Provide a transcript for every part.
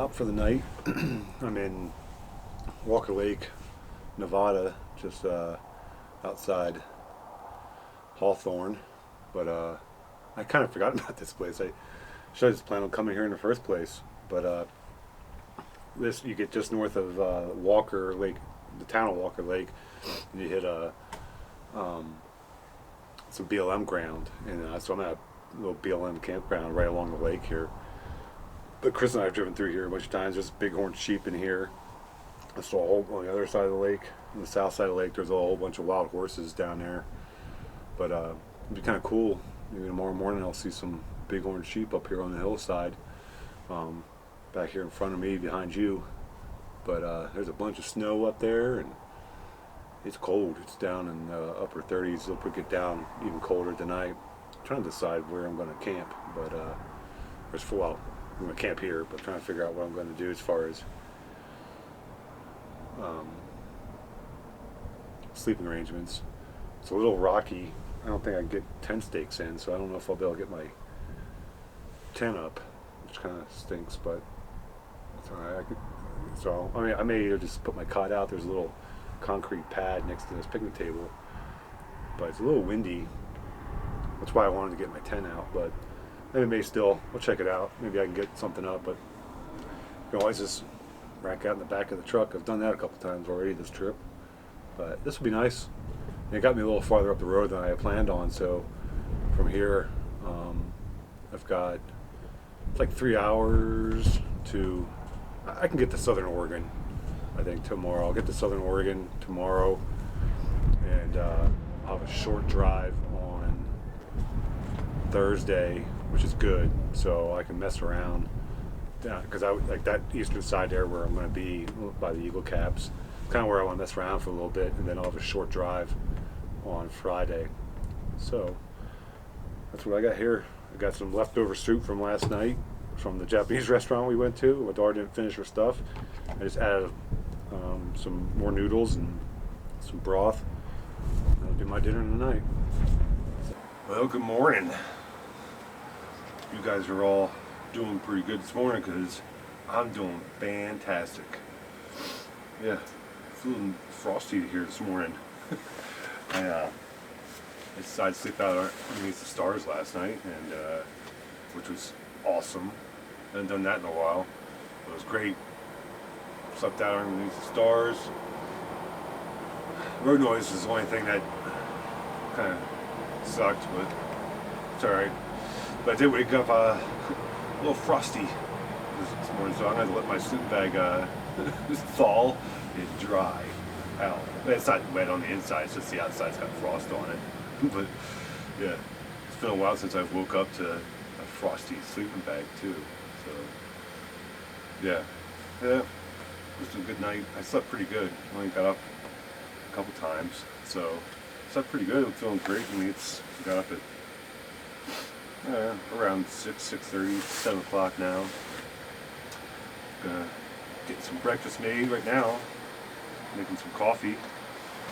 out for the night. I'm in Walker Lake, Nevada, just outside Hawthorne. But I kind of forgot about this place. I should have just planned on coming here in the first place. But this, you get just north of Walker Lake, the town of Walker Lake, and you hit some BLM ground. And so I'm at a little BLM campground right along the lake here. But Chris and I have driven through here a bunch of times. There's bighorn sheep in here. I saw a whole, on the other side of the lake, on the south side of the lake, there's a whole bunch of wild horses down there. But it'd be kind of cool. Maybe tomorrow morning I'll see some bighorn sheep up here on the hillside, back here in front of me, behind you. But there's a bunch of snow up there, and it's cold. It's down in the upper 30s. It'll probably get down even colder tonight. I'm trying to decide where I'm going to camp, but well, I'm going to camp here, but trying to figure out what I'm going to do as far as sleeping arrangements. It's a little rocky. I don't think I can get tent stakes in, so I don't know if I'll be able to get my tent up, which kind of stinks, but that's all right. So I mean, I may either just put my cot out. There's a little concrete pad next to this picnic table, but it's a little windy. That's why I wanted to get my tent out, but maybe it may still. We'll check it out. Maybe I can get something up, but you can always just rack out in the back of the truck. I've done that a couple times already this trip, but this will be nice. And it got me a little farther up the road than I had planned on, so from here I've got like 3 hours to, I can get to Southern Oregon, I think, tomorrow. I'll get to Southern Oregon tomorrow, and I'll have a short drive on Thursday, which is good, so I can mess around. Yeah, because I like that eastern side there where I'm going to be by the Eagle Caps. It's kind of where I want to mess around for a little bit, and then I'll have a short drive on Friday. So that's what I got here. I got some leftover soup from last night from the Japanese restaurant we went to. My daughter didn't finish her stuff. I just added some more noodles and some broth. That'll be my dinner tonight. Well, good morning. You guys are all doing pretty good this morning, because I'm doing fantastic. Yeah, feeling frosty here this morning. I decided to sleep out underneath the stars last night, and which was awesome. I hadn't done that in a while. It was great. Slept out underneath the stars. Road noise is the only thing that kind of sucked, but it's alright. But I did wake up a little frosty this morning, so I'm going to let my sleeping bag thaw and dry out. It's not wet on the inside, it's just the outside's got frost on it. But yeah, it's been a while since I've woke up to a frosty sleeping bag too. So yeah, it was a good night. I slept pretty good. I only got up a couple times, so I slept pretty good. I'm feeling great. I mean, got up at around 6:30, 7 o'clock now. Gonna get some breakfast made right now. Making some coffee.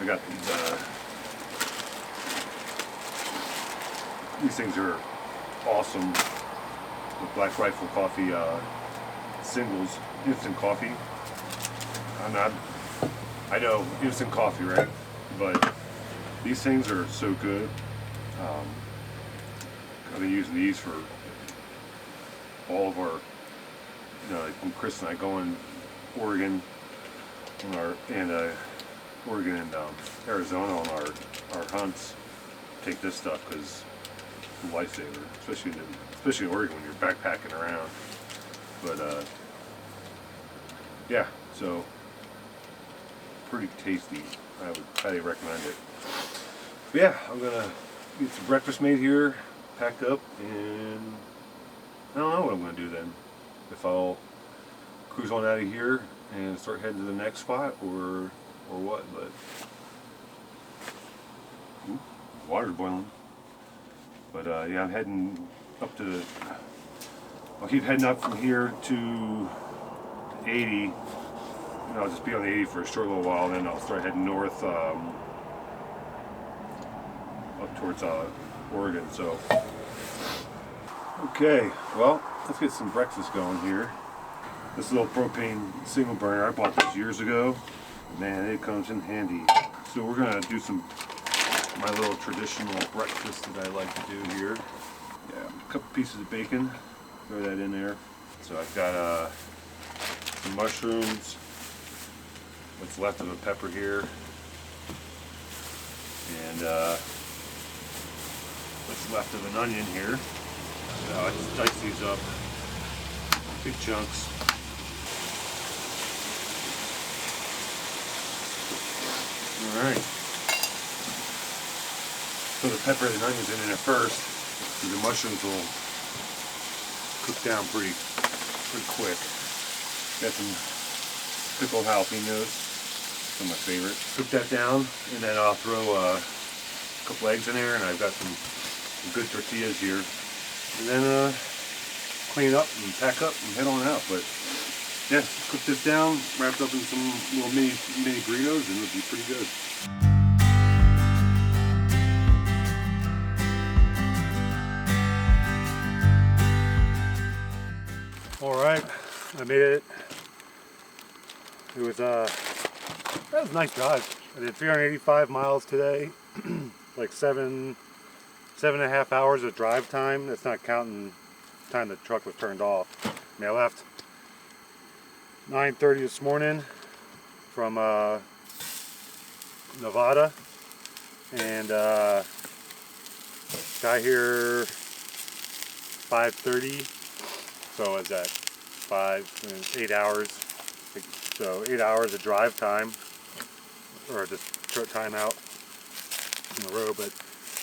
I got these things are awesome. The Black Rifle Coffee singles, instant coffee. I know instant coffee, right? But these things are so good. I've been using these for all of our, like when Chris and I go in Oregon, Oregon and Arizona on our hunts. Take this stuff because it's a lifesaver, especially in Oregon when you're backpacking around. But yeah, so pretty tasty. I would highly recommend it. But yeah, I'm gonna get some breakfast made here, pack up, and I don't know what I'm gonna do then. If I'll cruise on out of here and start heading to the next spot, or what, but water's boiling. But yeah, I'm heading up to I'll keep heading up from here to 80, and I'll just be on the 80 for a short little while, then I'll start heading north up towards Oregon. So okay, well, let's get some breakfast going here. This little propane single burner, I bought this years ago. Man, it comes in handy. So we're gonna do my little traditional breakfast that I like to do here. Yeah, a couple pieces of bacon, throw that in there. So I've got some mushrooms, what's left of a pepper here, and what's left of an onion here. So I just dice these up, big chunks. Alright. Put the pepper and the onions in there first, so the mushrooms will cook down pretty quick. Got some pickled jalapenos, some of my favorite. Cook that down, and then I'll throw a couple eggs in there, and I've got some good tortillas here. And then clean up and pack up and head on out. But yeah, cook this down, wrapped up in some little mini burritos, and it'll be pretty good. All right, I made it. It was that was a nice drive. I did 385 miles today, like seven and a half hours of drive time. That's not counting the time the truck was turned off. I mean, I left 9:30 this morning from Nevada, and got here 5:30. So is that 8 hours? So 8 hours of drive time, or just short time out on the road. But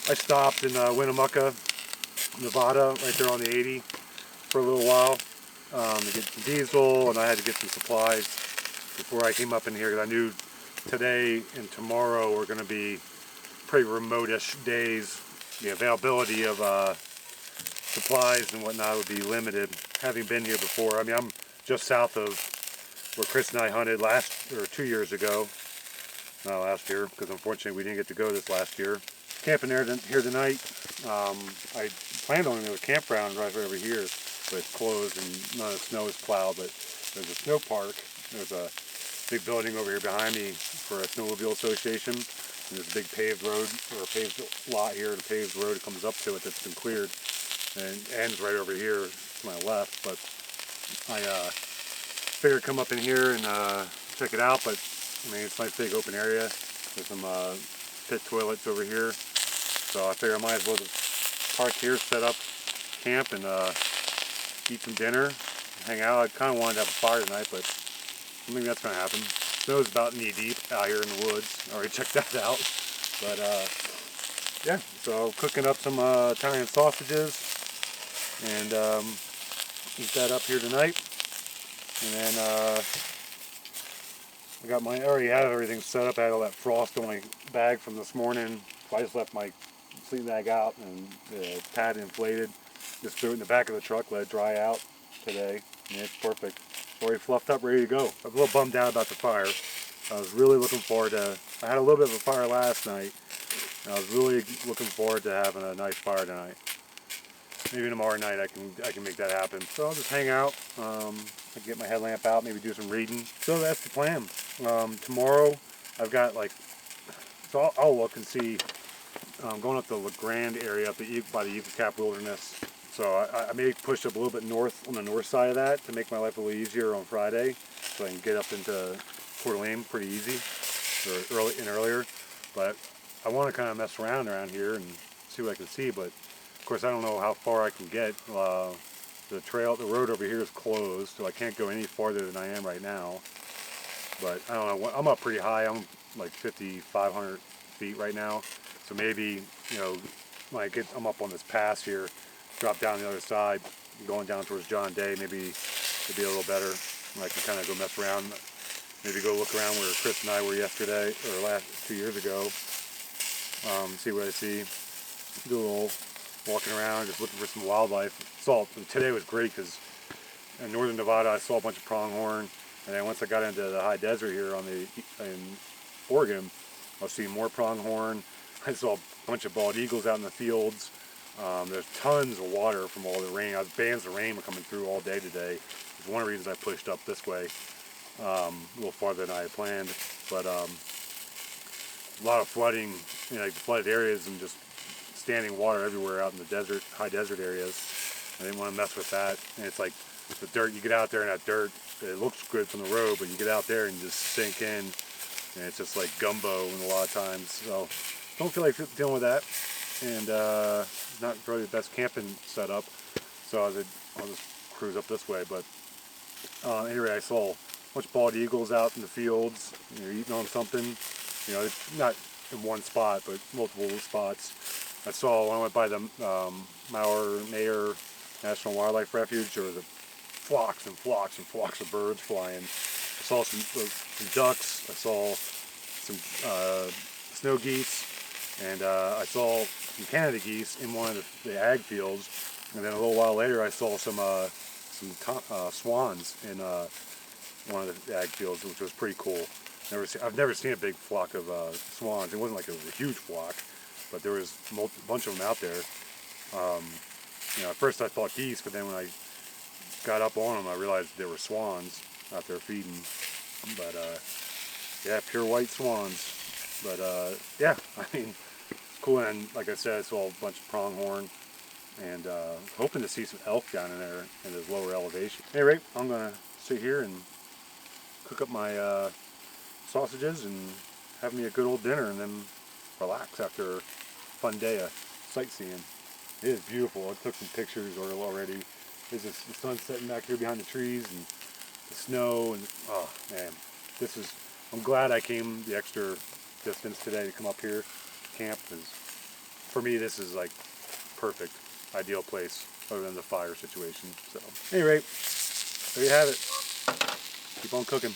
I stopped in Winnemucca, Nevada, right there on the 80 for a little while to get some diesel, and I had to get some supplies before I came up in here, because I knew today and tomorrow were going to be pretty remote-ish days. The availability of supplies and whatnot would be limited. Having been here before, I mean, I'm just south of where Chris and I hunted 2 years ago. Not last year, because unfortunately we didn't get to go this last year. Camping here tonight. I planned on a campground right over here, but it's closed and none of the snow is plowed. But there's a snow park. There's a big building over here behind me for a snowmobile association. And there's a big paved road, or a paved lot here, and a paved road that comes up to it that's been cleared. And it ends right over here to my left. But I figured come up in here and check it out. But I mean, it's a nice big open area. There's some pit toilets over here. So I figure I might as well just park here, set up camp, and eat some dinner, hang out. I kind of wanted to have a fire tonight, but I think that's going to happen. Snow's about knee deep out here in the woods. I already checked that out. But yeah, so cooking up some Italian sausages and eat that up here tonight. And then I already had everything set up. I had all that frost on my bag from this morning. So I just left my sleeping bag out and the pad inflated. Just threw it in the back of the truck, let it dry out today. And it's perfect. Already fluffed up, ready to go. I was a little bummed out about the fire. I was really looking forward to, I had a little bit of a fire last night. And I was really looking forward to having a nice fire tonight. Maybe tomorrow night I can make that happen. So I'll just hang out. I can get my headlamp out, maybe do some reading. So that's the plan. Tomorrow I've got so I'll look and see. Going up the La Grande area up by the Eagle Cap Wilderness. So I may push up a little bit north on the north side of that to make my life a little easier on Friday, so I can get up into Coeur d'Alene pretty easy, or earlier. But I want to kind of mess around here and see what I can see. But of course I don't know how far I can get. The road over here is closed, so I can't go any farther than I am right now. But I don't know. I'm up pretty high. I'm like 5,500 feet right now. So maybe, when I'm up on this pass here, drop down the other side, going down towards John Day, maybe it'd be a little better. I can kind of go mess around, maybe go look around where Chris and I were yesterday, or 2 years ago, see what I see, do a little walking around, just looking for some wildlife. Today was great because in northern Nevada I saw a bunch of pronghorn, and then once I got into the high desert here in Oregon, I was seeing more pronghorn. I saw a bunch of bald eagles out in the fields. There's tons of water from all the rain. Bands of rain were coming through all day today. It's one of the reasons I pushed up this way a little farther than I had planned. But a lot of flooding, you know, like flooded areas and just standing water everywhere out in the desert, high desert areas. I didn't want to mess with that. And it's like the dirt, you get out there and that dirt, it looks good from the road, but you get out there and just sink in, and it's just like gumbo a lot of times. So don't feel like dealing with that, and not really the best camping setup. So I'll just cruise up this way. But anyway, I saw a bunch of bald eagles out in the fields, you know, eating on something. You know, it's not in one spot, but multiple spots. I saw when I went by the Mayer National Wildlife Refuge, there was flocks and flocks and flocks of birds flying. I saw some ducks. I saw some snow geese, and I saw some Canada geese in one of the ag fields. And then a little while later, I saw some swans in one of the ag fields, which was pretty cool. I've never seen a big flock of swans. It wasn't like it was a huge flock, but there was a bunch of them out there. You know, at first I thought geese, but then when I got up on them, I realized there were swans out there feeding. But yeah, pure white swans. But yeah, I mean, cool. And like I said, I saw a bunch of pronghorn, and hoping to see some elk down in there in this lower elevation. Anyway, I'm gonna sit here and cook up my sausages and have me a good old dinner, and then relax after a fun day of sightseeing. It is beautiful. I took some pictures already. There's just the sun setting back here behind the trees, and the snow, and oh man, I'm glad I came the extra distance today to come up here, camp, because for me this is like perfect, ideal place other than the fire situation. So anyway, there you have it. Keep on cooking.